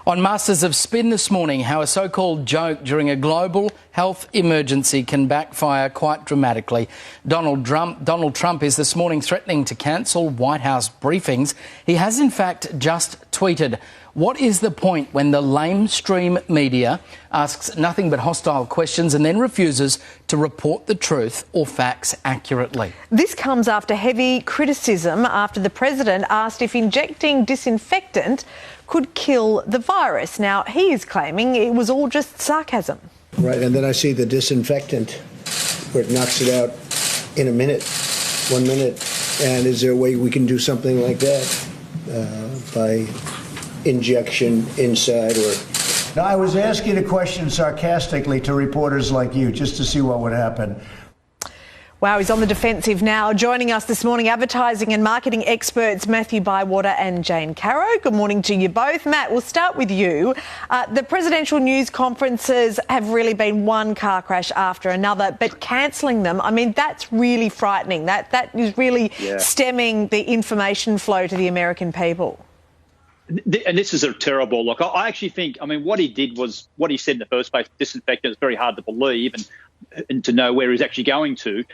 On Masters of Spin this morning, how a so-called joke during a global health emergency can backfire quite dramatically. Donald Trump is this morning threatening to cancel White House briefings. He has in fact just tweeted, "What is the point when the lamestream media asks nothing but hostile questions and then refuses to report the truth or facts accurately?" This comes after heavy criticism after the president asked if injecting disinfectant could kill the virus. Now, he is claiming it was all just sarcasm. Right, and then I see the disinfectant where it knocks it out in a minute, 1 minute. And is there a way we can do something like that by injection inside or... Now, I was asking a question sarcastically to reporters like you just to see what would happen. Wow, he's on the defensive now. Joining us this morning, advertising and marketing experts Matthew Bywater and Jane Caro. Good morning to you both. Matt, we'll start with you. The presidential news conferences have really been one car crash after another, but cancelling them, I mean, that's really frightening. That is really stemming the information flow to the American people. And this is a terrible look. I actually think, I mean, what he did was what he said in the first place, disinfectant. It's very hard to believe and to know where he's actually going to.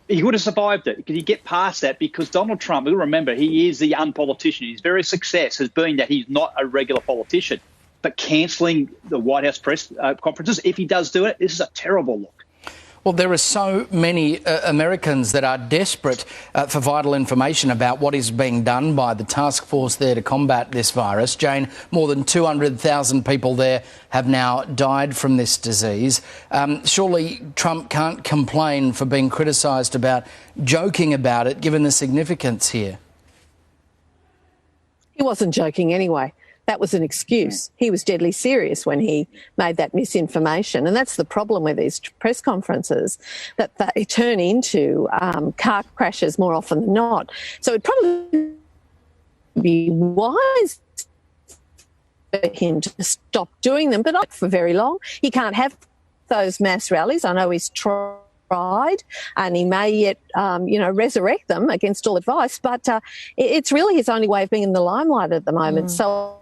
He would have survived it. Could he get past that? Because Donald Trump, we'll remember, he is the unpolitician. His very success has been that he's not a regular politician. But cancelling the White House press conferences, if he does do it, this is a terrible look. Well, there are so many Americans that are desperate for vital information about what is being done by the task force there to combat this virus. Jane, more than 200,000 people there have now died from this disease. Surely Trump can't complain for being criticised about joking about it, given the significance here. He wasn't joking anyway. That was an excuse. He was deadly serious when he made that misinformation. And that's the problem with these press conferences, that they turn into car crashes more often than not. So it'd probably be wise for him to stop doing them, but not for very long. He can't have those mass rallies. I know he's tried, and he may yet, resurrect them against all advice, but it's really his only way of being in the limelight at the moment. So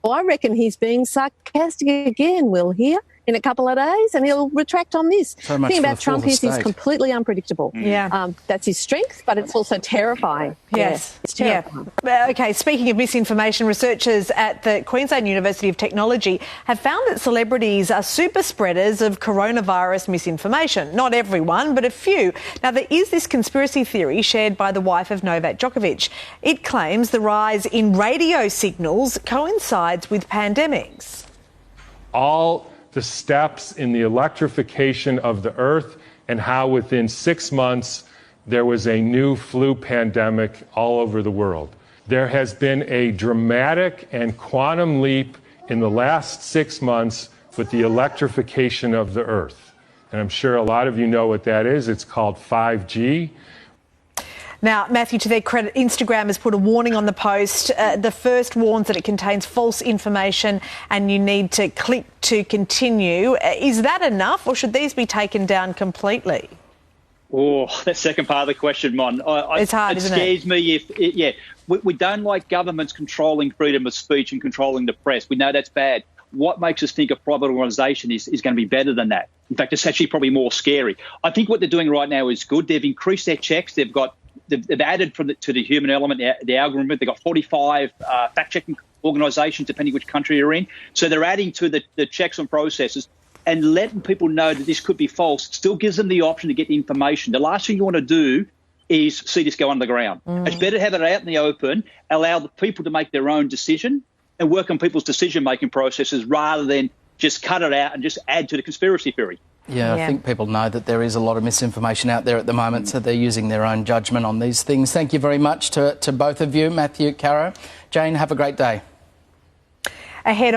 I reckon he's being sarcastic again, we'll hear in a couple of days, and he'll retract on this. So the thing about Trump is he's completely unpredictable. Yeah. That's his strength, but it's also terrifying. Yes. Yeah, it's terrifying. Yeah. OK, speaking of misinformation, researchers at the Queensland University of Technology have found that celebrities are super spreaders of coronavirus misinformation. Not everyone, but a few. Now, there is this conspiracy theory shared by the wife of Novak Djokovic. It claims the rise in radio signals coincides with pandemics. All the steps in the electrification of the earth and how within 6 months there was a new flu pandemic all over the world. There has been a dramatic and quantum leap in the last 6 months with the electrification of the earth. And I'm sure a lot of you know what that is. It's called 5G. Now, Matthew, to their credit, Instagram has put a warning on the post. The first warns that it contains false information and you need to click to continue. Is that enough, or should these be taken down completely? Oh, that second part of the question, Mon. It's hard, isn't it? It scares me we don't like governments controlling freedom of speech and controlling the press. We know that's bad. What makes us think a private organisation is going to be better than that? In fact, it's actually probably more scary. I think what they're doing right now is good. They've increased their checks. They've added to the human element, the algorithm. They've got 45 fact-checking organisations, depending which country you're in. So they're adding to the checks and processes and letting people know that this could be false. It still gives them the option to get the information. The last thing you want to do is see this go underground. It's better to have it out in the open, allow the people to make their own decision and work on people's decision-making processes rather than just cut it out and just add to the conspiracy theory. Yeah, I think people know that there is a lot of misinformation out there at the moment, so they're using their own judgment on these things. Thank you very much to both of you, Matthew, Caro. Jane, have a great day. Ahead